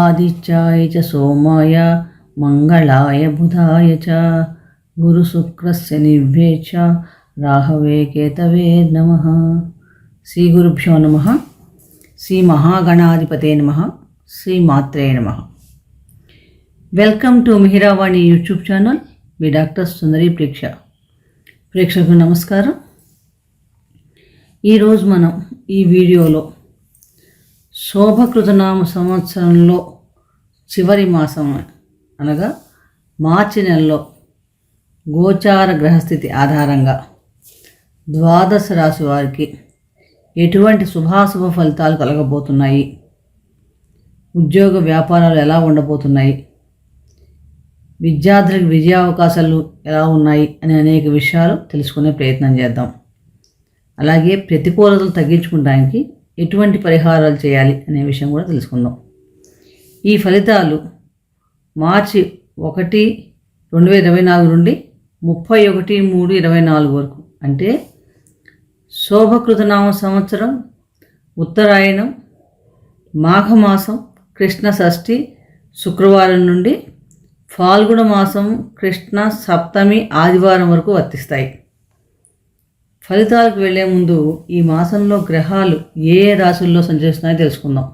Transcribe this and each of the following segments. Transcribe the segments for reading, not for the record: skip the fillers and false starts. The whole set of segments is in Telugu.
ఆదిత్యాయ చ సోమాయ మంగళాయ బుధాయ చ గురుశుక్రస్య నిభ్యే చ రాహవే కేతవే నమః. శ్రీ గురుభ్యో నమః. శ్రీ మహాగణాధిపతే నమః. శ్రీ మాత్రే నమః. Welcome to Mihiravani YouTube channel. మీ డాక్టర్ సుందరి ప్రేక్షకులకు నమస్కారం. ఈరోజు మనం ఈ వీడియోలో శోభకృతనామ సంవత్సరంలో చివరి మాసం అనగా మార్చి నెలలో గోచార గ్రహస్థితి ఆధారంగా ద్వాదశ రాశి వారికి ఎటువంటి శుభాశుభ ఫలితాలు కలగబోతున్నాయి, ఉద్యోగ వ్యాపారాలు ఎలా ఉండబోతున్నాయి, విద్యార్థులకు విజయావకాశాలు ఎలా ఉన్నాయి అనే అనేక విషయాలు తెలుసుకునే ప్రయత్నం చేద్దాం. అలాగే ప్రతికూలతలు తగ్గించుకోవడానికి ఎటువంటి పరిహారాలు చేయాలి అనే విషయం కూడా తెలుసుకుందాం. ఈ ఫలితాలు మార్చి 1, 2024 నుండి 31/3/24 వరకు, అంటే శోభకృతనామ సంవత్సరం ఉత్తరాయణం మాఘమాసం కృష్ణ షష్ఠి శుక్రవారం నుండి ఫాల్గుణ మాసం కృష్ణ సప్తమి ఆదివారం వరకు వర్తిస్తాయి. ఫలితాలకు వెళ్లే ముందు ఈ మాసంలో గ్రహాలు ఏ రాశుల్లో సంచరిస్తున్నాయో తెలుసుకుందాం.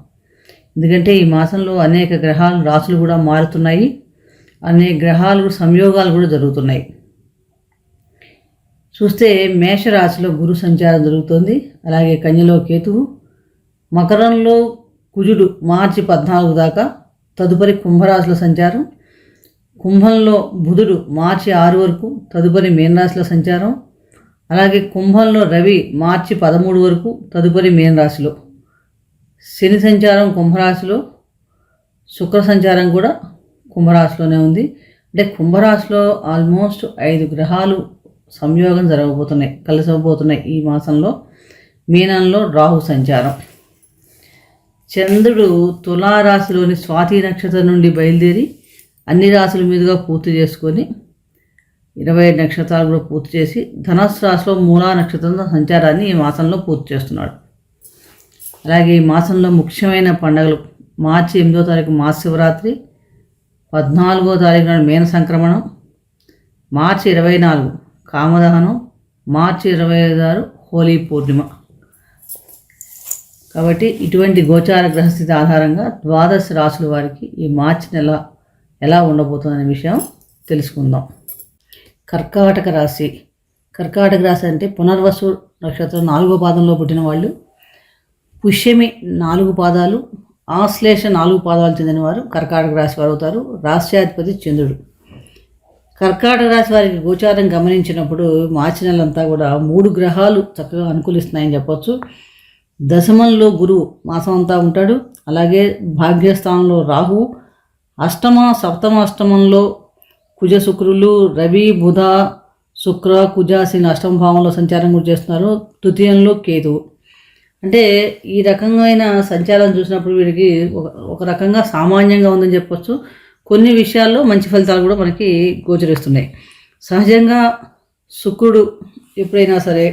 ఎందుకంటే ఈ మాసంలో అనేక గ్రహాలు రాశులు కూడా మారుతున్నాయి, అనేక గ్రహాలు సంయోగాలు కూడా జరుగుతున్నాయి. చూస్తే మేషరాశిలో గురు సంచారం జరుగుతుంది. అలాగే కన్యలో కేతువు, మకరంలో కుజుడు మార్చి 14 దాకా, తదుపరి కుంభరాశిలో సంచారం, కుంభంలో బుధుడు మార్చి 6 వరకు, తదుపరి మీనరాశిలో సంచారం, అలాగే కుంభంలో రవి మార్చి 13 వరకు, తదుపరి మీనరాశిలో, శని సంచారం కుంభరాశిలో, శుక్ర సంచారం కూడా కుంభరాశిలోనే ఉంది. అంటే కుంభరాశిలో ఆల్మోస్ట్ 5 గ్రహాలు సంయోగం జరగబోతున్నాయి, కలిసిపోతున్నాయి ఈ మాసంలో. మీనంలో రాహు సంచారం. చంద్రుడు తులారాశిలోని స్వాతి నక్షత్రం నుండి బయలుదేరి అన్ని రాశుల మీదుగా పూర్తి చేసుకొని 27 నక్షత్రాలు కూడా పూర్తి చేసి ధనస్సు రాశిలో మూలా నక్షత్రం సంచారాన్ని ఈ మాసంలో పూర్తి చేస్తున్నాడు. అలాగే ఈ మాసంలో ముఖ్యమైన పండుగలు మార్చి 8వ తారీఖు మహాశివరాత్రి, 14వ తారీఖు నాడు మీన సంక్రమణం, మార్చి 24 కామదహనం, మార్చి 26 హోలీ పూర్ణిమ. కాబట్టి ఇటువంటి గోచార గ్రహస్థితి ఆధారంగా ద్వాదశ రాశుల వారికి ఈ మార్చి నెల ఎలా ఉండబోతుందనే విషయం తెలుసుకుందాం. కర్కాటక రాశి. కర్కాటక రాశి అంటే పునర్వసు నక్షత్రం 4వ పాదంలో పుట్టిన వాళ్ళు, పుష్యమి 4 పాదాలు, ఆశ్లేష 4 పాదాలు చెందినవారు కర్కాటక రాశి వారు అవుతారు. రాష్ట్రాధిపతి చంద్రుడు. కర్కాటక రాశి వారికి గోచారం గమనించినప్పుడు మార్చి నెలంతా కూడా 3 గ్రహాలు చక్కగా అనుకూలిస్తున్నాయని చెప్పొచ్చు. దశమంలో గురువు మాసం అంతా ఉంటాడు. అలాగే భాగ్యస్థానంలో రాహువు, సప్తమ అష్టమంలో కుజ శుక్రులు, రవి బుధ శుక్ర కుజ శని అష్టమ భావంలో సంచారం కూడా చేస్తున్నారు. తృతీయంలో కేతువు. అంటే ఈ రకమైన సంచారం చూసినప్పుడు వీరికి ఒక రకంగా సామాన్యంగా ఉందని చెప్పొచ్చు. కొన్ని విషయాల్లో మంచి ఫలితాలు కూడా మనకి గోచరిస్తున్నాయి. సహజంగా శుక్రుడు ఎప్పుడైనా సరే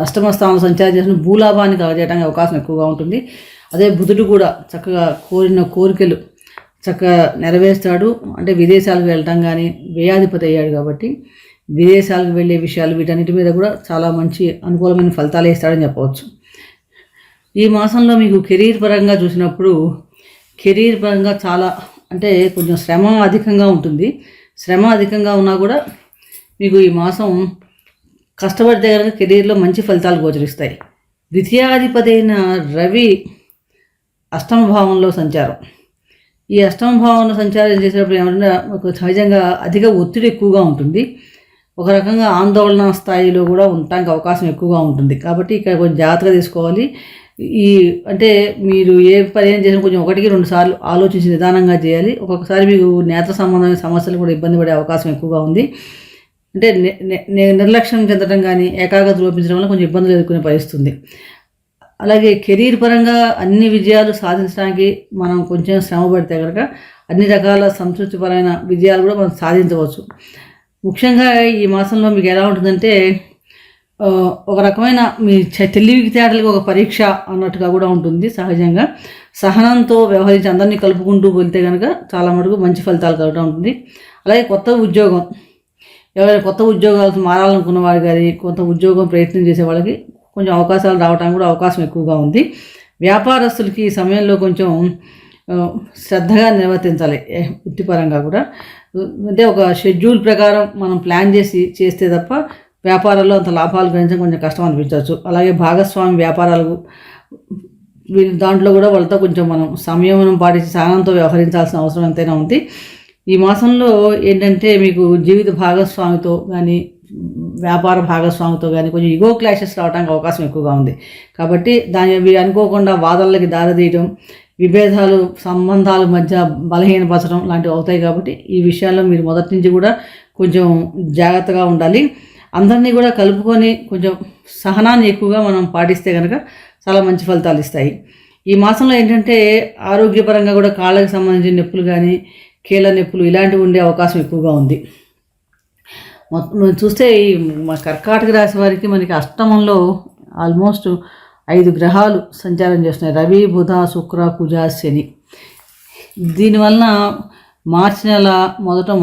అష్టమ స్థానం సంచారం చేసిన భూలాభాన్ని కలగజేయడానికి అవకాశం ఎక్కువగా ఉంటుంది. అదే బుధుడు కూడా చక్కగా కోరిన కోరికలు చక్కగా నెరవేర్స్తాడు. అంటే విదేశాలకు వెళ్ళటం కానీ, వ్యయాధిపతి అయ్యాడు కాబట్టి విదేశాలకు వెళ్ళే విషయాలు వీటన్నిటి మీద కూడా చాలా మంచి అనుకూలమైన ఫలితాలు ఇస్తాడని చెప్పవచ్చు. ఈ మాసంలో మీకు కెరీర్ పరంగా చూసినప్పుడు కెరీర్ పరంగా చాలా అంటే కొంచెం శ్రమ అధికంగా ఉంటుంది. శ్రమ అధికంగా ఉన్నా కూడా మీకు ఈ మాసం కష్టపడితే కనుక కెరీర్లో మంచి ఫలితాలు గోచరిస్తాయి. ద్వితీయాధిపతి అయిన రవి అష్టమ భావంలో సంచారం. ఈ అష్టమ భావంలో సంచారం చేసేటప్పుడు ఏమంటే సహజంగా అధిక ఒత్తిడి ఎక్కువగా ఉంటుంది. ఒక రకంగా ఆందోళన స్థాయిలో కూడా ఉండటానికి అవకాశం ఎక్కువగా ఉంటుంది. కాబట్టి ఇక్కడ కొంచెం జాగ్రత్తగా తీసుకోవాలి. అంటే మీరు ఏ పని చేసినా కొంచెం 1-2 సార్లు ఆలోచించి నిదానంగా చేయాలి. ఒక్కొక్కసారి మీకు నేత్ర సంబంధమైన సమస్యలు కూడా ఇబ్బంది పడే అవకాశం ఎక్కువగా ఉంది. అంటే నిర్లక్ష్యం చెందడం కానీ, ఏకాగ్రత లోపించడం వల్ల కొంచెం ఇబ్బందులు ఎదుర్కొనే పరిస్థితుంది. అలాగే కెరీర్ పరంగా అన్ని విజయాలు సాధించడానికి మనం కొంచెం శ్రమ పడితే కనుక అన్ని రకాల సంతృప్తిపరమైన విజయాలు కూడా మనం సాధించవచ్చు. ముఖ్యంగా ఈ మాసంలో మీకు ఎలా ఉంటుందంటే ఒక రకమైన మీ తెలివితేటలకు ఒక పరీక్ష అన్నట్టుగా కూడా ఉంటుంది. సహజంగా సహనంతో వ్యవహరించి అందరినీ కలుపుకుంటూ వెళ్తే కనుక చాలా మటుకు మంచి ఫలితాలు కలగడం ఉంటుంది. అలాగే కొత్త ఉద్యోగం, ఎవరైనా కొత్త ఉద్యోగాలు మారాలనుకున్న వారు కానీ కొత్త ఉద్యోగం ప్రయత్నం చేసే వాళ్ళకి కొంచెం అవకాశాలు రావడానికి కూడా అవకాశం ఎక్కువగా ఉంది. వ్యాపారస్తులకి ఈ సమయంలో కొంచెం శ్రద్ధగా నిర్వర్తించాలి వృత్తిపరంగా కూడా. అంటే ఒక షెడ్యూల్ ప్రకారం మనం ప్లాన్ చేస్తే తప్ప వ్యాపారాల్లో అంత లాభాలు గ్రహించడం కొంచెం కష్టం అనిపించవచ్చు. అలాగే భాగస్వామి వ్యాపారాలు దాంట్లో కూడా వాళ్ళతో కొంచెం మనం సంయమనం పాటించి సహనంతో వ్యవహరించాల్సిన అవసరం ఎంతైనా ఉంది. ఈ మాసంలో ఏంటంటే మీకు జీవిత భాగస్వామితో కానీ వ్యాపార భాగస్వామితో కానీ కొంచెం ఈగో క్లాషెస్ రావడానికి అవకాశం ఎక్కువగా ఉంది. కాబట్టి దాన్ని అనుకోకుండా వాదనలకి దారితీయడం, విభేదాలు సంబంధాల మధ్య బలహీనపరచడం లాంటివి అవుతాయి. కాబట్టి ఈ విషయాల్లో మీరు మొదటి నుంచి కూడా కొంచెం జాగ్రత్తగా ఉండాలి. అందరినీ కూడా కలుపుకొని కొంచెం సహనాన్ని ఎక్కువగా మనం పాటిస్తే కనుక చాలా మంచి ఫలితాలు ఇస్తాయి. ఈ మాసంలో ఏంటంటే ఆరోగ్యపరంగా కూడా కాళ్ళకి సంబంధించిన నొప్పులు కానీ కీళ్ళ నొప్పులు ఇలాంటివి ఉండే అవకాశం ఎక్కువగా ఉంది. మొత్తం చూస్తే ఈ కర్కాటక రాశి వారికి మనకి అష్టమంలో ఆల్మోస్ట్ 5 గ్రహాలు సంచారం చేస్తున్నాయి. రవి, బుధ, శుక్ర, కుజ, శని. దీనివలన మార్చి నెల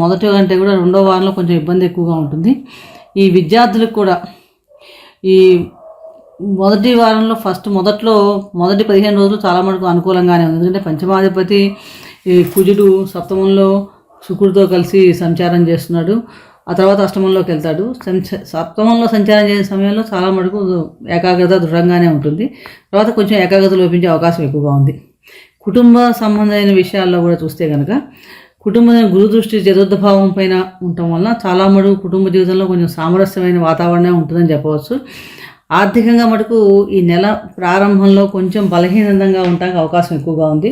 మొదటి కంటే కూడా రెండో వారంలో కొంచెం ఇబ్బంది ఎక్కువగా ఉంటుంది. ఈ విద్యార్థులకు కూడా ఈ మొదటి వారంలో మొదటి 15 రోజులు చాలా మటుకు అనుకూలంగానే ఉంది. ఎందుకంటే పంచమాధిపతి ఈ కుజుడు సప్తమంలో శుక్రుడితో కలిసి సంచారం చేస్తున్నాడు. ఆ తర్వాత అష్టమంలోకి వెళ్తాడు. సప్తమంలో సంచారం చేసే సమయంలో చాలా మటుకు ఏకాగ్రత దృఢంగానే ఉంటుంది. తర్వాత కొంచెం ఏకాగ్రత లోపించే అవకాశం ఎక్కువగా ఉంది. కుటుంబ సంబంధమైన విషయాల్లో కూడా చూస్తే కనుక కుటుంబం గురు దృష్టి చతుర్థ భావం పైన ఉండటం వలన చాలా మటుకు కుటుంబ జీవితంలో కొంచెం సామరస్యమైన వాతావరణం ఉంటుందని చెప్పవచ్చు. ఆర్థికంగా మటుకు ఈ నెల ప్రారంభంలో కొంచెం బలహీనంగా ఉండడానికి అవకాశం ఎక్కువగా ఉంది.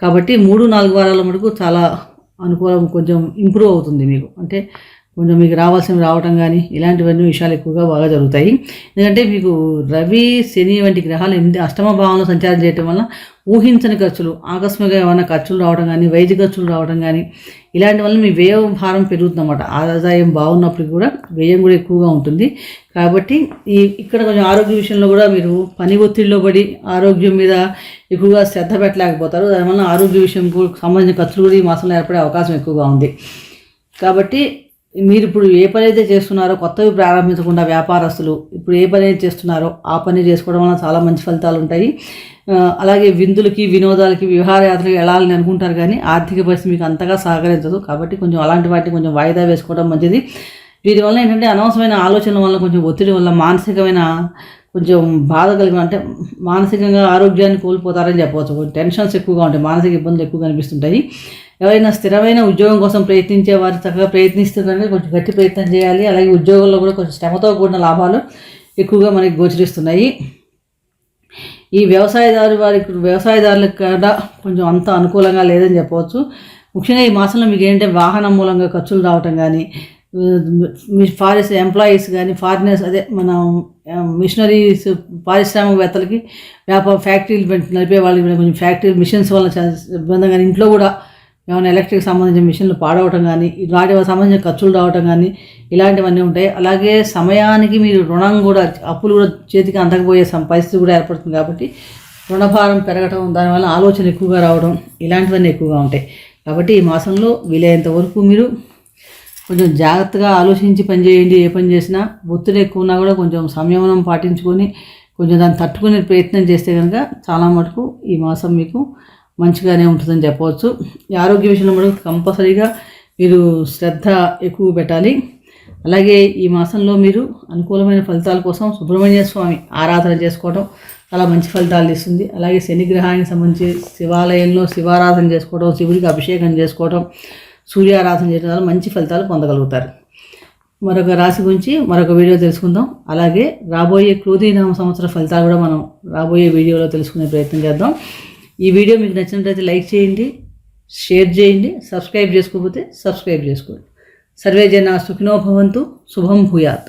కాబట్టి 3-4 వారాల మటుకు చాలా అనుకూలం, కొంచెం ఇంప్రూవ్ అవుతుంది మీకు. అంటే కొంచెం మీకు రావటం కానీ ఇలాంటివన్నీ విషయాలు ఎక్కువగా బాగా జరుగుతాయి. ఎందుకంటే మీకు రవి, శని వంటి గ్రహాలు అష్టమ భావంలో సంచారం చేయటం వల్ల ఊహించని ఖర్చులు, ఆకస్మికంగా ఏమైనా ఖర్చులు రావడం కానీ, వైద్య ఖర్చులు రావడం కానీ ఇలాంటి వల్ల మీ వ్యయ భారం పెరుగుతుందన్నమాట. ఆదాయం బాగున్నప్పటికీ కూడా వ్యయం కూడా ఎక్కువగా ఉంటుంది. కాబట్టి ఇక్కడ కొంచెం ఆరోగ్య విషయంలో కూడా మీరు పని ఒత్తిడిలో పడి ఆరోగ్యం మీద ఎక్కువగా శ్రద్ధ పెట్టలేకపోతారు. దానివల్ల ఆరోగ్య విషయంకు సంబంధించిన ఖర్చులు కూడా ఈ మాసంలో ఏర్పడే అవకాశం ఎక్కువగా ఉంది. కాబట్టి మీరు ఇప్పుడు ఏ పని అయితే చేస్తున్నారో, కొత్తవి ప్రారంభించకుండా వ్యాపారస్తులు ఇప్పుడు ఏ పని అయితే చేస్తున్నారో ఆ పని చేసుకోవడం వల్ల చాలా మంచి ఫలితాలు ఉంటాయి. అలాగే విందులకి, వినోదాలకి, విహారయాత్రలకి వెళ్ళాలని అనుకుంటారు కానీ ఆర్థిక పరిస్థితి మీకు అంతగా సహకరించదు. కాబట్టి కొంచెం అలాంటి వాటిని కొంచెం వాయిదా వేసుకోవడం మంచిది. వీటి వల్ల ఏంటంటే అనవసరమైన ఆలోచనల వల్ల, కొంచెం ఒత్తిడి వల్ల మానసికమైన కొంచెం బాధ కలిగిన, అంటే మానసికంగా ఆరోగ్యాన్ని కోల్పోతారని చెప్పవచ్చు. టెన్షన్స్ ఎక్కువగా ఉంటాయి, మానసిక ఇబ్బందులు ఎక్కువగా కనిపిస్తుంటాయి. ఎవరైనా స్థిరమైన ఉద్యోగం కోసం ప్రయత్నించే వారు చక్కగా ప్రయత్నిస్తుందంటే కొంచెం గట్టి ప్రయత్నం చేయాలి. అలాగే ఉద్యోగంలో కూడా కొంచెం శ్రమతో కూడిన లాభాలు ఎక్కువగా మనకి గోచరిస్తున్నాయి. ఈ వ్యవసాయదారులకు కూడా కొంచెం అంత అనుకూలంగా లేదని చెప్పవచ్చు. ముఖ్యంగా ఈ మాసంలో మీకు ఏంటంటే వాహనం మూలంగా ఖర్చులు రావటం కానీ, మీ ఎంప్లాయీస్ కానీ, ఫారినర్స్ అదే మన మిషనరీస్, పారిశ్రామికవేత్తలకి ఫ్యాక్టరీలు నడిపే వాళ్ళకి కొంచెం ఫ్యాక్టరీ మిషన్స్ వల్ల ఇబ్బంది కానీ, ఇంట్లో కూడా ఏమైనా ఎలక్ట్రిక్ సంబంధించిన మిషన్లు పాడవటం కానీ, వాటి సంబంధించిన ఖర్చులు రావటం కానీ ఇలాంటివన్నీ ఉంటాయి. అలాగే సమయానికి మీరు రుణం కూడా, అప్పులు కూడా చేతికి అందకపోయే పరిస్థితి కూడా ఏర్పడుతుంది. కాబట్టి రుణభారం పెరగటం, దానివల్ల ఆలోచన ఎక్కువగా రావడం ఇలాంటివన్నీ ఎక్కువగా ఉంటాయి. కాబట్టి ఈ మాసంలో వీలైనంత వరకు మీరు కొంచెం జాగ్రత్తగా ఆలోచించి పనిచేయండి. ఏ పని చేసినా ఒత్తిడి ఎక్కువ ఉన్నా కూడా కొంచెం సంయమనం పాటించుకొని కొంచెం దాన్ని తట్టుకునే ప్రయత్నం చేస్తే కనుక చాలా మటుకు ఈ మాసం మీకు మంచిగానే ఉంటుందని చెప్పవచ్చు. ఈ ఆరోగ్య విషయంలో మటుకు కంపల్సరీగా మీరు శ్రద్ధ ఎక్కువ పెట్టాలి. అలాగే ఈ మాసంలో మీరు అనుకూలమైన ఫలితాల కోసం సుబ్రహ్మణ్య స్వామి ఆరాధన చేసుకోవడం చాలా మంచి ఫలితాలు ఇస్తుంది. అలాగే శని గ్రహానికి సంబంధించి శివాలయంలో శివారాధన చేసుకోవడం, శివుడికి అభిషేకం చేసుకోవడం, సూర్యారాధన చేయడం వల్ల మంచి ఫలితాలు పొందగలుగుతారు. మరొక రాశి గురించి మరొక వీడియో తెలుసుకుందాం. అలాగే రాబోయే క్రోధీనామ సంవత్సర ఫలితాలు కూడా మనం రాబోయే వీడియోలో తెలుసుకునే ప్రయత్నం చేద్దాం. ఈ వీడియో మీకు నచ్చినట్లయితే లైక్ చేయండి, షేర్ చేయండి, సబ్స్క్రైబ్ చేసుకోకపోతే సబ్స్క్రైబ్ చేసుకోండి. సర్వే జనా సుఖినో భవంతు, శుభం భూయాత్.